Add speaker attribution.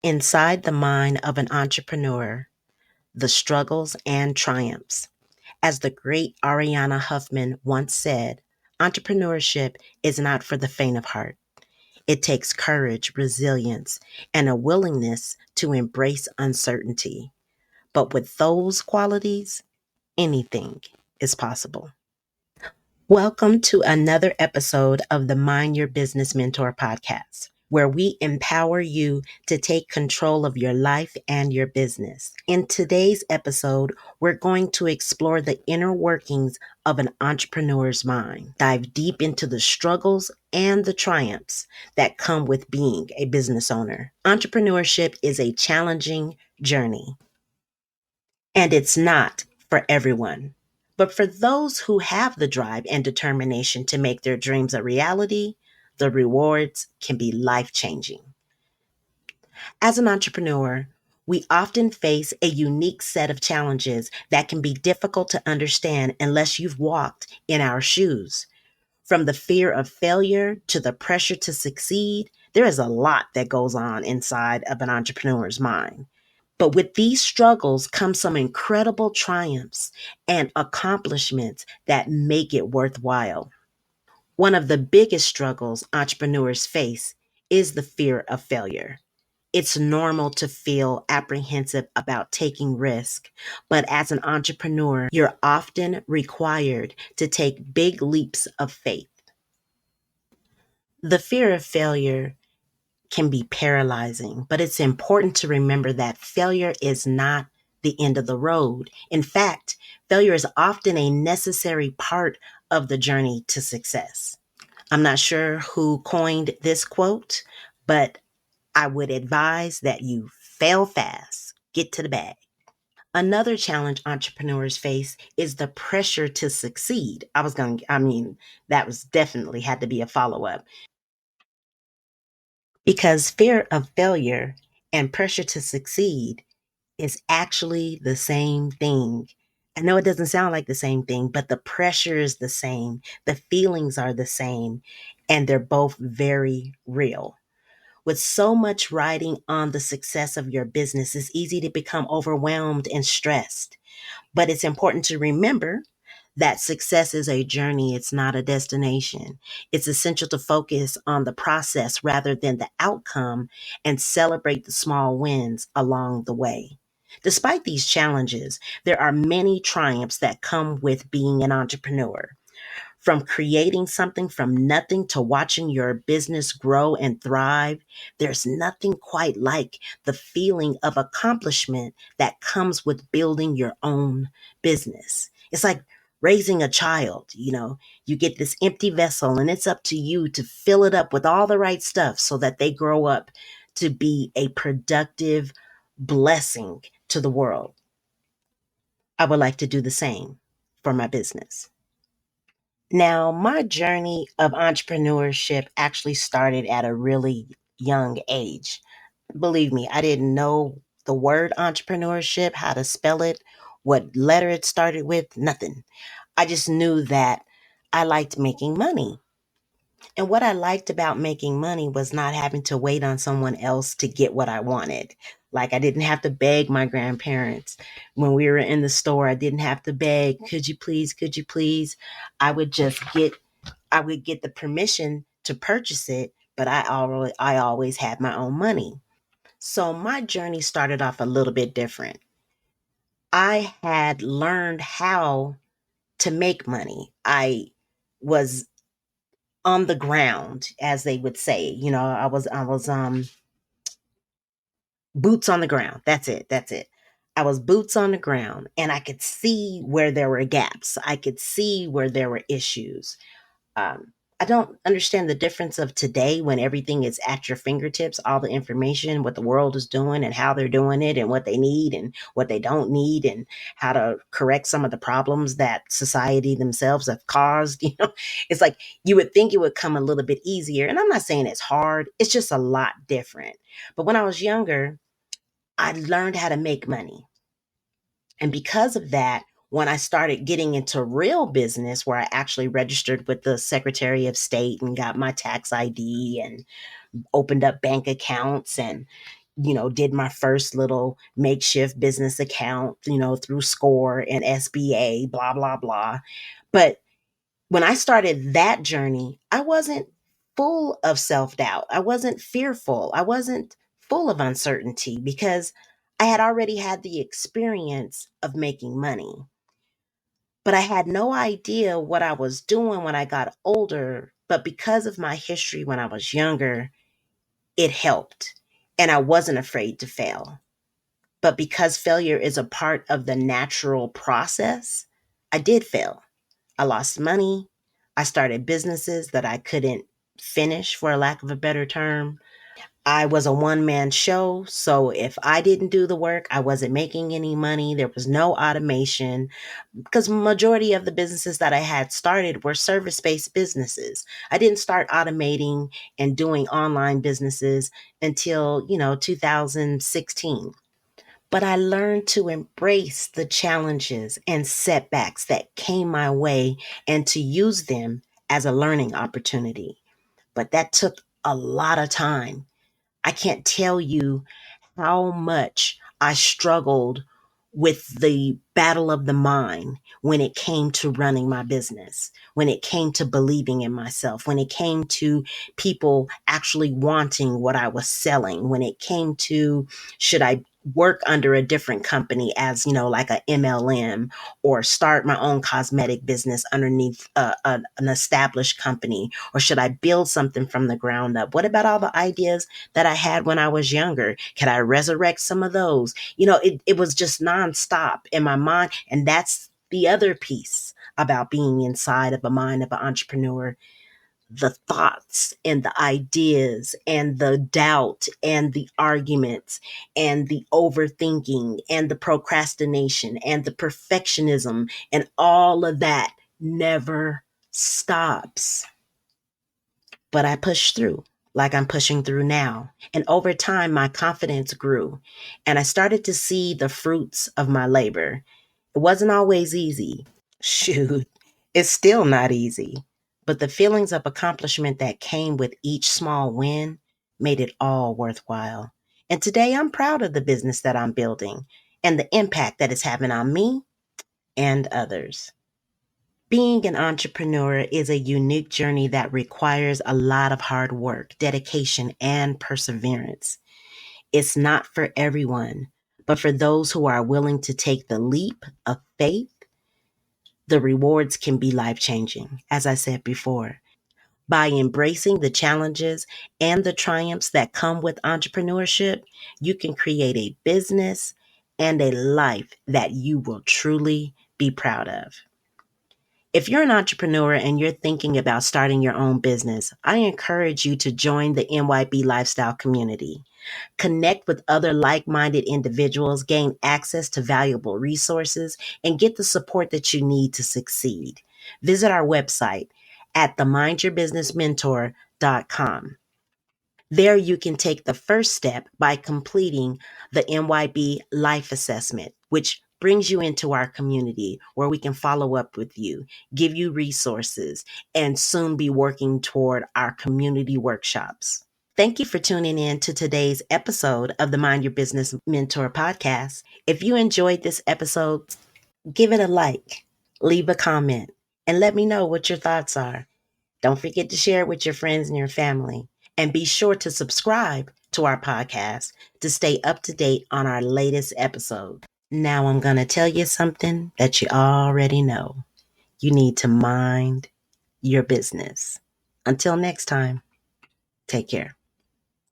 Speaker 1: Inside the mind of an entrepreneur, the struggles and triumphs. As the great Ariana Huffman once said, entrepreneurship is not for the faint of heart. It takes courage, resilience, and a willingness to embrace uncertainty. But with those qualities, anything is possible. Welcome to another episode of the Mind Your Business Mentor podcast, where we empower you to take control of your life and your business. In today's episode, we're going to explore the inner workings of an entrepreneur's mind, dive deep into the struggles and the triumphs that come with being a business owner. Entrepreneurship is a challenging journey, and it's not for everyone. But for those who have the drive and determination to make their dreams a reality, the rewards can be life changing. As an entrepreneur, we often face a unique set of challenges that can be difficult to understand unless you've walked in our shoes. From the fear of failure to the pressure to succeed, there is a lot that goes on inside of an entrepreneur's mind. But with these struggles come some incredible triumphs and accomplishments that make it worthwhile. One of the biggest struggles entrepreneurs face is the fear of failure. It's normal to feel apprehensive about taking risk, but as an entrepreneur, you're often required to take big leaps of faith. The fear of failure can be paralyzing, but it's important to remember that failure is not the end of the road. In fact, failure is often a necessary part of the journey to success. I'm not sure who coined this quote, but I would advise that you fail fast, get to the bag. Another challenge entrepreneurs face is the pressure to succeed. That was definitely had to be a follow up because fear of failure and pressure to succeed is actually the same thing. I know it doesn't sound like the same thing, but the pressure is the same. The feelings are the same, and they're both very real. With so much riding on the success of your business, it's easy to become overwhelmed and stressed. But it's important to remember that success is a journey, it's not a destination. It's essential to focus on the process rather than the outcome and celebrate the small wins along the way. Despite these challenges, there are many triumphs that come with being an entrepreneur. From creating something from nothing to watching your business grow and thrive, there's nothing quite like the feeling of accomplishment that comes with building your own business. It's like raising a child, you get this empty vessel and it's up to you to fill it up with all the right stuff so that they grow up to be a productive blessing to the world. I would like to do the same for my business. Now, my journey of entrepreneurship actually started at a really young age. Believe me, I didn't know the word entrepreneurship, how to spell it, what letter it started with, nothing. I just knew that I liked making money. And what I liked about making money was not having to wait on someone else to get what I wanted. Like I didn't have to beg my grandparents. When we were in the store, I didn't have to beg, could you please, could you please? I would just get I would get the permission to purchase it, but I always had my own money. So my journey started off a little bit different. I had learned how to make money. I was on the ground, as they would say. I was boots on the ground. That's it. That's it. I was boots on the ground and I could see where there were gaps. I could see where there were issues. Um, I don't understand the difference of today when everything is at your fingertips, all the information, what the world is doing and how they're doing it and what they need and what they don't need and how to correct some of the problems that society themselves have caused. It's like you would think it would come a little bit easier. And I'm not saying it's hard, it's just a lot different. But when I was younger, I learned how to make money. And because of that, when I started getting into real business, where I actually registered with the Secretary of State and got my tax ID and opened up bank accounts and did my first little makeshift business account, through Score and SBA, blah, blah, blah. But when I started that journey, I wasn't full of self doubt. I wasn't fearful. I wasn't full of uncertainty because I had already had the experience of making money. But I had no idea what I was doing when I got older. But because of my history when I was younger, it helped. And I wasn't afraid to fail. But because failure is a part of the natural process, I did fail. I lost money. I started businesses that I couldn't finish, for a lack of a better term. I was a one man show. So if I didn't do the work, I wasn't making any money. There was no automation because majority of the businesses that I had started were service-based businesses. I didn't start automating and doing online businesses until, 2016. But I learned to embrace the challenges and setbacks that came my way and to use them as a learning opportunity. But that took a lot of time. I can't tell you how much I struggled with the battle of the mind when it came to running my business, when it came to believing in myself, when it came to people actually wanting what I was selling, when it came to should I work under a different company as, like a MLM or start my own cosmetic business underneath an established company, or should I build something from the ground up? What about all the ideas that I had when I was younger? Can I resurrect some of those? It was just nonstop in my mind. And that's the other piece about being inside of a mind of an entrepreneur: the thoughts and the ideas and the doubt and the arguments and the overthinking and the procrastination and the perfectionism, and all of that never stops. But I pushed through like I'm pushing through now. And over time, my confidence grew and I started to see the fruits of my labor. It wasn't always easy. Shoot, it's still not easy. But the feelings of accomplishment that came with each small win made it all worthwhile. And today I'm proud of the business that I'm building and the impact that it's having on me and others. Being an entrepreneur is a unique journey that requires a lot of hard work, dedication, and perseverance. It's not for everyone, but for those who are willing to take the leap of faith, the rewards can be life changing, as I said before. By embracing the challenges and the triumphs that come with entrepreneurship, you can create a business and a life that you will truly be proud of. If you're an entrepreneur and you're thinking about starting your own business, I encourage you to join the NYB Lifestyle community. Connect with other like minded individuals, gain access to valuable resources, and get the support that you need to succeed. Visit our website at themindyourbusinessmentor.com. There you can take the first step by completing the NYB Life Assessment, which brings you into our community where we can follow up with you, give you resources, and soon be working toward our community workshops. Thank you for tuning in to today's episode of the Mind Your Business Mentor podcast. If you enjoyed this episode, give it a like, leave a comment, and let me know what your thoughts are. Don't forget to share it with your friends and your family. And be sure to subscribe to our podcast to stay up to date on our latest episode. Now I'm going to tell you something that you already know. You need to mind your business. Until next time, take care.